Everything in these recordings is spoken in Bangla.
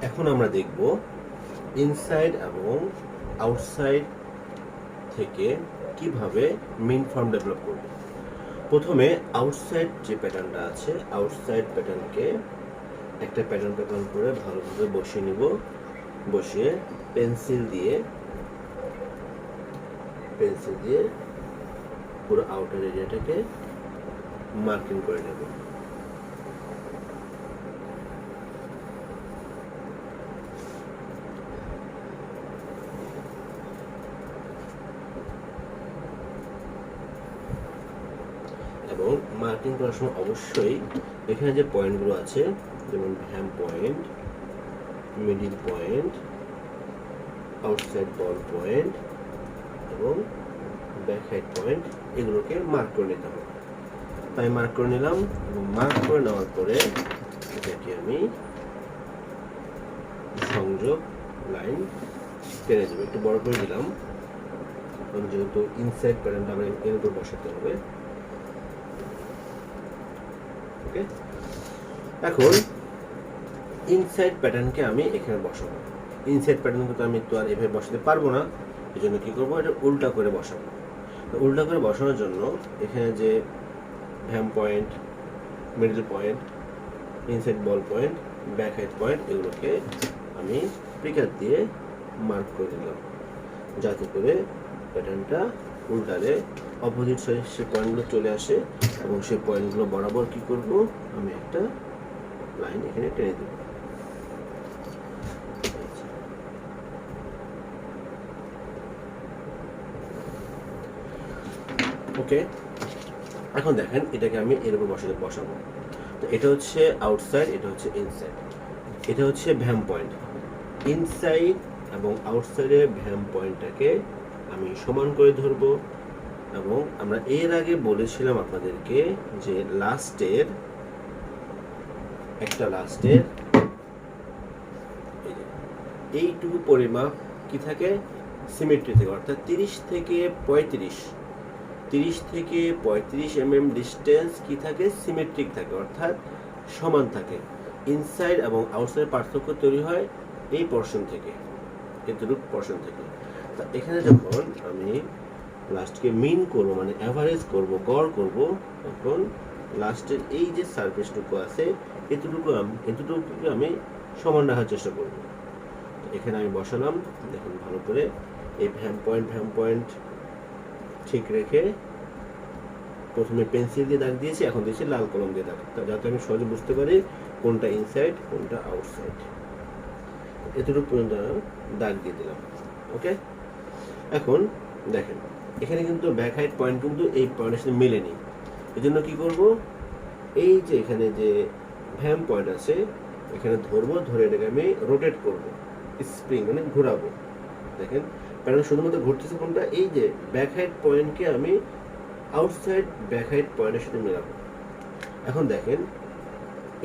এখন আমরা দেখব ইনসাইড এবং আউটসাইড থেকে কিভাবে মেইন ফর্ম ডেভেলপ করব। প্রথমে আউটসাইড যে প্যাটার্নটা আছে, আউটসাইড প্যাটার্নকে একটা প্যাটার্ন করে ভালোভাবে বসিয়ে নিব। বসিয়ে পেন্সিল দিয়ে পুরো আউটার এরিয়াটাকে মার্কিং করে নেব। এবং মার্কিং করার সময় অবশ্যই এখানে যে পয়েন্টগুলো আছে, যেমন vamp point, middle point, outside ball point এবং ব্যাক সাইড পয়েন্ট, এগুলোকে মার্ক করে নিতে হবে। তাই মার্ক করে নিলাম এবং মার্ক করে নেওয়ার পরে এটাকে আমি সংযোগ লাইন টেনে দেবো। একটু বড় করে দিলাম কারণ যেহেতু ইনসাইড প্যাটার্নটা আমরা এর উপর বসাতে হবে। ওকে, এখন ইনসাইড প্যাটার্নকে আমি এখানে বসাবো। ইনসাইড প্যাটার্নকে তো আমি তো আর এভাবে বসাতে পারবো না, এই জন্য কী করবো, এটা উল্টা করে বসাবো। উল্টা করে বসানোর জন্য এখানে যে vamp point, middle point, inside ball point, back side point, এগুলোকে আমি পিকার দিয়ে মার্ক করে দিলাম, যাতে করে প্যাটার্নটা উল্টালে অপোজিট সাইড সে পয়েন্টগুলো চলে আসে এবং সেই পয়েন্টগুলো বরাবর কি করব, আমি একটা লাইন এখানে টেনে দেব। ওকে, এখন দেখেন এটাকে আমি এর উপর বসাবো। তো এটা হচ্ছে আউটসাইড, এটা হচ্ছে ইনসাইড, এটা হচ্ছে ভ্যাম পয়েন্ট। ইনসাইড এবং আউটসাইডের ভ্যাম পয়েন্টটাকে আমি সমান করে ধরবো। এবং আমরা এর আগে বলেছিলাম আপনাদেরকে যে লাস্টের এইটুকু পরিমাপ কি থাকে, সিমেট্রি থেকে, অর্থাৎ 30 থেকে 35 mm ডিস্টেন্স কি থাকে, সিমেট্রিক থাকে, অর্থাৎ সমান থাকে। ইনসাইড এবং আউটসাইড পার্থক্য তৈরি হয় এই পোরশন থেকে, এতটুকু পোরশন থেকে। তা এখানে যখন আমি লাস্টকে মিন করব, মানে অ্যাভারেজ করব, গড় করব, তখন লাস্টের এই যে সারফেসটুকু আছে এতটুকু আমি সমান রাখার চেষ্টা করব। এখানে আমি বসালাম, দেখুন ভালো করে এই ভ্যাম পয়েন্ট ঠিক রেখে প্রথমে পেন্সিল দিয়ে দাগ দিয়েছি, এখন দিয়েছি লাল কলম দিয়ে দাগ, যাতে আমি সহজে বুঝতে পারি কোনটা ইনসাইড কোনটা আউটসাইড। এতটুকু পর্যন্ত দাগ দিয়ে দিলাম। ওকে, এখন দেখেন এখানে কিন্তু ব্যাক হাইট পয়েন্ট কিন্তু এই পয়েন্টের সাথে মেলেনি। এই জন্য কী করব, এই যে এখানে যে ভ্যাম পয়েন্ট আছে এখানে ধরবো, ধরে এটাকে আমি রোটেট করব, স্প্রিং মানে ঘোরাবো। দেখেন প্যাটার্ন শুধুমাত্র ঘুরতেছে কোনটা, এই যে ব্যাক হাইট পয়েন্টকে আমি আউটসাইড ব্যাক হাইট পয়েন্টের সাথে মেলাবো। এখন দেখেন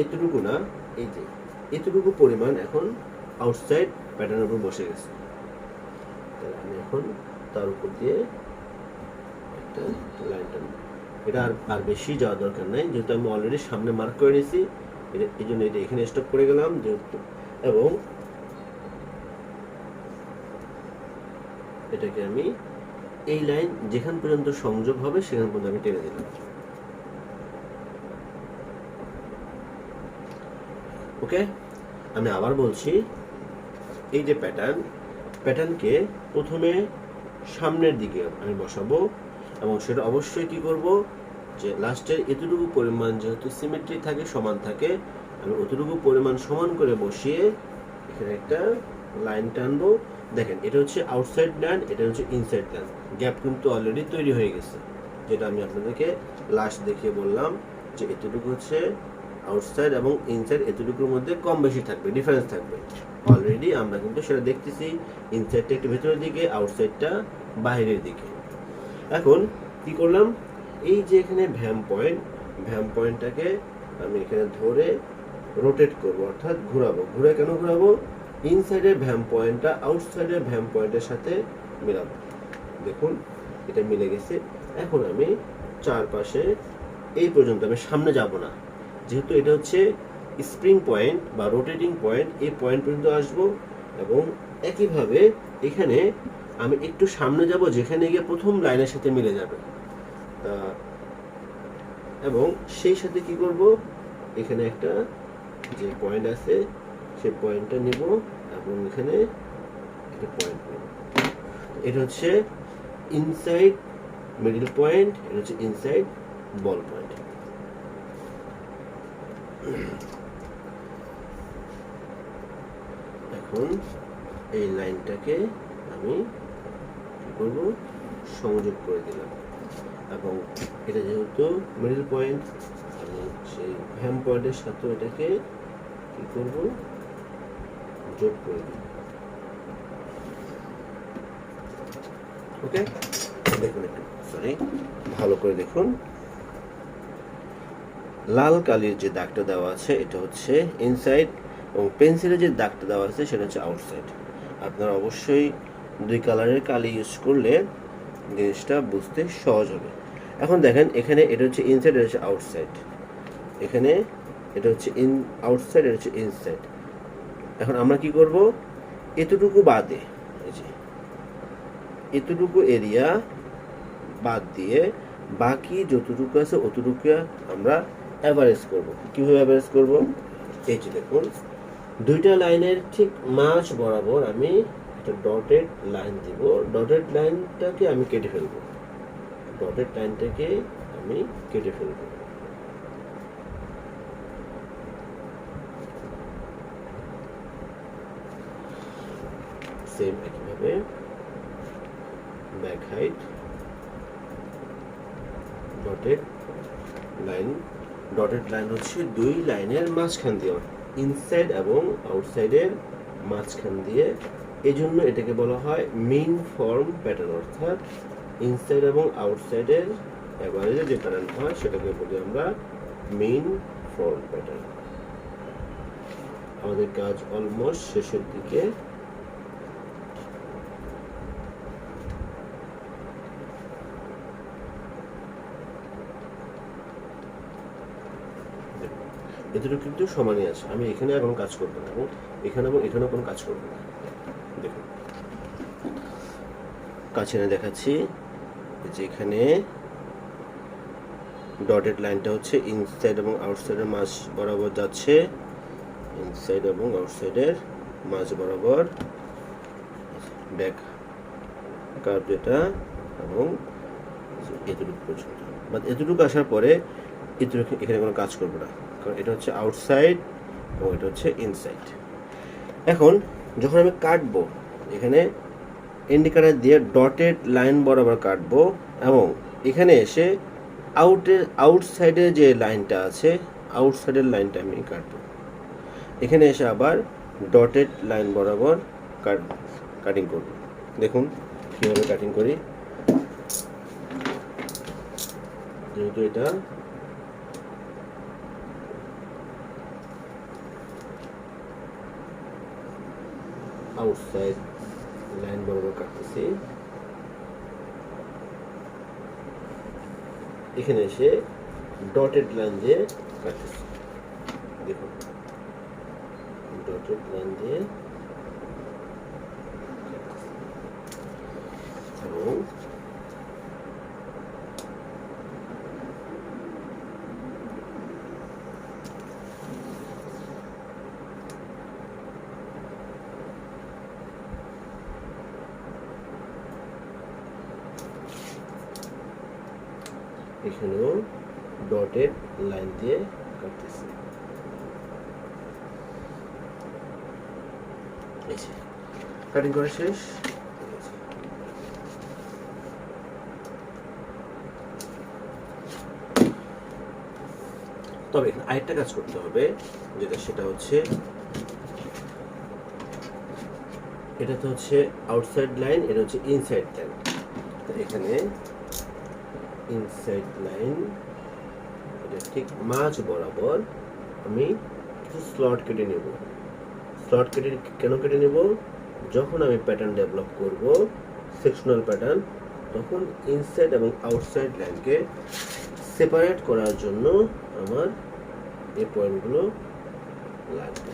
এতটুকু না, এই যে এতটুকু পরিমাণ এখন আউটসাইড প্যাটার্নের উপর বসে গেছে। আমি এখন তার উপর দিয়ে একটা লাইন টানবো। এটা আর বেশি যাওয়া দরকার নাই, যেহেতু আমি অলরেডি সামনে মার্ক করে নিয়েছি, এই জন্য এটা এখানে স্টপ করে গেলাম যেহেতু। এবং এটাকে আমি এই লাইন যেখান পর্যন্ত সংযোগ হবে সেখান পর্যন্ত আমি টেনে দিলাম। ওকে, আমি আবার বলছি, এই যে প্যাটার্নকে প্রথমে সামনের দিকে আমি বসাবো এবং সেটা অবশ্যই কি করব, যে লাস্টের এতটুকু পরিমাণ যেহেতু সিমেট্রি থাকে, সমান থাকে, আমি অতটুকু পরিমাণ সমান করে বসিয়ে এখানে একটা লাইন টানবো। দেখেন এটা হচ্ছে আউটসাইড লাইন, এটা হচ্ছে ইনসাইড লাইন, গ্যাপ কিন্তু অলরেডি তৈরি হয়ে গেছে, যেটা আমি আপনাদেরকে লাস্ট দেখিয়ে বললাম যে এতটুকু হচ্ছে আউটসাইড এবং ইনসাইড, এতটুকুর মধ্যে কম বেশি থাকবে, ডিফারেন্স থাকবে। অলরেডি আমরা কিন্তু সেটা দেখতেছি, ইনসাইডটা একটু ভেতরের দিকে, আউটসাইডটা বাইরের দিকে। এখন কি করলাম, এই যে এখানে ভ্যাম পয়েন্টটাকে আমি এখানে ধরে রোটেট করব, অর্থাৎ ঘোরাবো। ঘুরে কেন ঘোরাবো, ইনসাইডের ভ্যাম পয়েন্টটা আউটসাইডের ভ্যাম পয়েন্টের সাথে মিলাবো। দেখুন এটা মিলে গেছে। এখন আমি চারপাশে এই পর্যন্ত, আমি সামনে যাব না, যেহেতু এটা হচ্ছে স্প্রিং পয়েন্ট বা রোটেটিং পয়েন্ট, এই পয়েন্ট পর্যন্ত আসবো এবং একইভাবে এখানে আমি একটু সামনে যাব যেখানে গিয়ে প্রথম লাইনের সাথে মিলে যাবে, এবং সেই সাথে কি করব, এখানে একটা যে পয়েন্ট আছে সেই পয়েন্টটা নিব এবং এখানে একটা পয়েন্ট নেব। এটা হচ্ছে ইনসাইড মিডল পয়েন্ট, এটা হচ্ছে ইনসাইড বল পয়েন্ট। এখন এই লাইনটাকে আমি কি করব, সংযোগ করে দিলাম এবং এটা যেহেতু মিডল পয়েন্ট, আমি সেই হ্যাম পয়েন্টের সাথে এটাকে কি করব, যোগ করে দিব। ওকে, দেখুন একটু সরি, ভালো করে দেখুন, লাল কালির যে দাগটা দেওয়া আছে এটা হচ্ছে ইনসাইড এবং পেন্সিলের যে দাগটা দেওয়া আছে সেটা হচ্ছে আউটসাইড। আপনারা অবশ্যই দুই কালারের কালি ইউজ করলে জিনিসটা বুঝতে সহজ হবে। এখন দেখেন এখানে এটা হচ্ছে ইনসাইড, এটা হচ্ছে আউটসাইড, এখানে এটা হচ্ছে আউটসাইড, এটা হচ্ছে ইনসাইড। এখন আমরা কি করব, এতটুকু বাদে, এই যে এতটুকু এরিয়া বাদ দিয়ে বাকি যতটুকু আছে অতটুকু আমরা অ্যাভারেজ করব। কিভাবে অ্যাভারেজ করব, এই যে দেখুন দুইটা লাইনের ঠিক মাঝ বরাবর আমি একটা ডটেড লাইন দিব, ডটেড লাইনটাকে আমি কেটে ফেলব, ডটেড লাইনটাকে আমি কেটে ফেলব। সেম একইভাবে back height, dotted line, dotted line হচ্ছে দুই লাইনের মাঝখান দিয়ে, ইনসাইড এবং আউটসাইডের মাঝখান দিয়ে, এই জন্য এটাকে বলা হয় মেইন ফর্ম প্যাটার্ন, অর্থাৎ ইনসাইড এবং আউটসাইডের এভারেজে যে প্যাটার্ন হয় সেটাকে বলি আমরা মেইন ফর্ম প্যাটার্ন। আমাদের কাজ অলমোস্ট শেষের দিকে। এতটুকু কিন্তু সমানই আছে, আমি এখানে আর কোনো কাজ করবো না এবং এখানেও কোনো কাজ করবো না। দেখুন কাছে এনে দেখাচ্ছি যে এখানে ডটেড লাইনটা হচ্ছে ইনসাইড এবং আউটসাইডের মাঝ বরাবর যাচ্ছে, ইনসাইড এবং আউটসাইডের মাঝ বরাবর ব্যাক কার্ভ যেটা, এবং এতটুকু পর্যন্ত, বাট এতটুকু আসার পরে এতটুকু এখানে কোনো কাজ করবো না, কারণ এটা হচ্ছে আউটসাইড এবং এটা হচ্ছে ইনসাইড। এখন যখন আমি কাটবো, এখানে ইন্ডিকেটর দিয়ে ডটেড লাইন বরাবর কাটবো এবং এখানে এসে আউটসাইডের যে লাইনটা আছে আউটসাইডের লাইনটা আমি কাটবো, এখানে এসে আবার ডটেড লাইন বরাবর কাটিং করব। দেখুন কীভাবে কাটিং করি, যেহেতু এটা আউটসাইড লাইন বরাবর কাটতেছি, এখানে এসে ডটেড লাইন দিয়ে কাটতেছি। দেখুন ডটেড লাইন দিয়ে এবং এখানেও ডটেড লাইন দিয়ে কাটতেছি। কাটিং করা শেষ। তবে আরেকটা কাজ করতে হবে, সেটা হচ্ছে এটা তো হচ্ছে আউটসাইড লাইন, এটা হচ্ছে ইনসাইড লাইন। এখানে ইনসাইড লাইন এটা ঠিক মাঝ বরাবর আমি কিছু স্লট কেটে নেব। স্লট কেটে কেন কেটে নেব, যখন আমি প্যাটার্ন ডেভেলপ করব সেকশনাল প্যাটার্ন, তখন ইনসাইড এবং আউটসাইড লাইনকে সেপারেট করার জন্য আমার এই পয়েন্টগুলো লাগবে।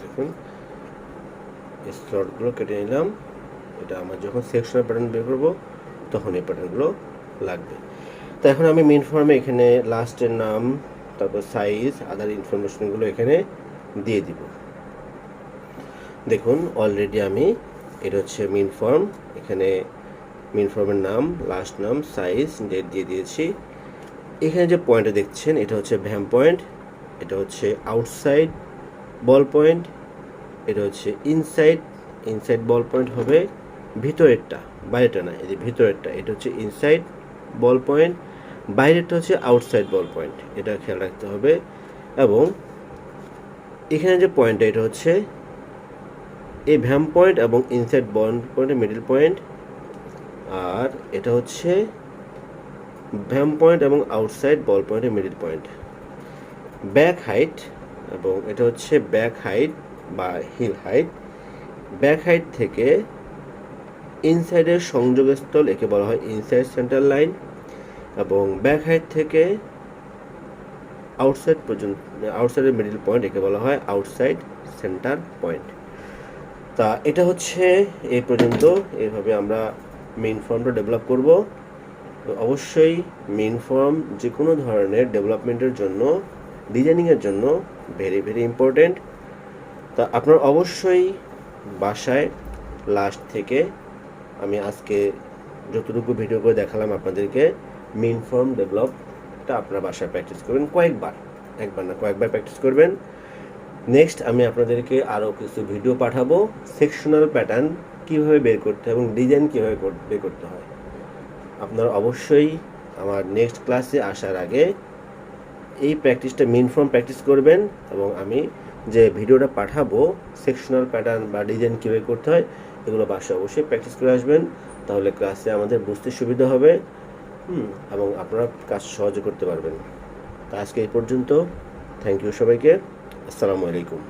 দেখুন স্লটগুলো কেটে নিলাম। এটা আমার যখন সেকশনাল প্যাটার্ন বের করবো তখন এই প্যাটার্নগুলো লাগবে। তো এখন আমি মেইন ফর্মে এখানে লাস্টের নাম, তারপর সাইজ, আদার ইনফরমেশনগুলো এখানে দিয়ে দিব। দেখুন অলরেডি আমি, এটা হচ্ছে মেইন ফর্ম, এখানে মেইন ফর্মের নাম, লাস্ট নাম, সাইজ, ডেট দিয়ে দিয়েছি। এখানে যে পয়েন্টটা দেখছেন এটা হচ্ছে ভ্যাম পয়েন্ট, এটা হচ্ছে আউটসাইড বল পয়েন্ট, এটা হচ্ছে ইনসাইড বল পয়েন্ট হবে ভিতরেরটা, বাইরেটা না, এই যে ভিতরেরটা এটা হচ্ছে ইনসাইড বল পয়েন্ট, বাইরেরটা হচ্ছে আউটসাইড বল পয়েন্ট, এটা খেয়াল রাখতে হবে। এবং এখানে যে পয়েন্টটা এটা হচ্ছে এই ভ্যাম পয়েন্ট এবং ইনসাইড বল পয়েন্টের মিডল পয়েন্ট, আর এটা হচ্ছে ভ্যাম পয়েন্ট এবং আউটসাইড বল পয়েন্টের মিডল পয়েন্ট। ব্যাক হাইট, এবং এটা হচ্ছে ব্যাক হাইট বা হিল হাইট, ব্যাক হাইট থেকে ইনসাইডের সংযোগস্থল একে বলা হয় ইনসাইড সেন্টার লাইন, এবং ব্যাক হাইট থেকে আউটসাইড পর্যন্ত, আউটসাইডের মিডল পয়েন্ট একে বলা হয় আউটসাইড সেন্টার পয়েন্ট। তা এটা হচ্ছে এই পর্যন্ত। এইভাবে আমরা মেইন ফর্মটা ডেভেলপ করব। অবশ্যই মেইন ফর্ম যে কোনো ধরনের ডেভেলপমেন্টের জন্য, ডিজাইনিংয়ের জন্য ভেরি ভেরি ইম্পর্টেন্ট। তা আপনার অবশ্যই বাসায় লাস্ট থেকে আমি আজকে যতটুকু ভিডিও করে দেখালাম আপনাদেরকে, মেইন ফর্ম ডেভেলপটা আপনার বাসায় প্র্যাকটিস করবেন কয়েকবার, একবার না কয়েকবার প্র্যাকটিস করবেন। নেক্সট আমি আপনাদেরকে আরও কিছু ভিডিও পাঠাবো সেকশনাল প্যাটার্ন কীভাবে বের করতে হয় এবং ডিজাইন কীভাবে বের করতে হয়। আপনারা অবশ্যই আমার নেক্সট ক্লাসে আসার আগে এই প্র্যাকটিসটা মেইন ফর্ম প্র্যাকটিস করবেন, এবং আমি যে ভিডিওটা পাঠাবো সেকশনাল প্যাটার্ন বা ডিজাইন কীভাবে করতে হয় এগুলো বাসায় অবশ্যই প্র্যাকটিস করে আসবেন। তাহলে ক্লাসে আমাদের বুঝতে সুবিধা হবে এবং আপনারা কাজ সহজে করতে পারবেন। তা আজকে এই পর্যন্ত। থ্যাংক ইউ সবাইকে। আসসালামু আলাইকুম।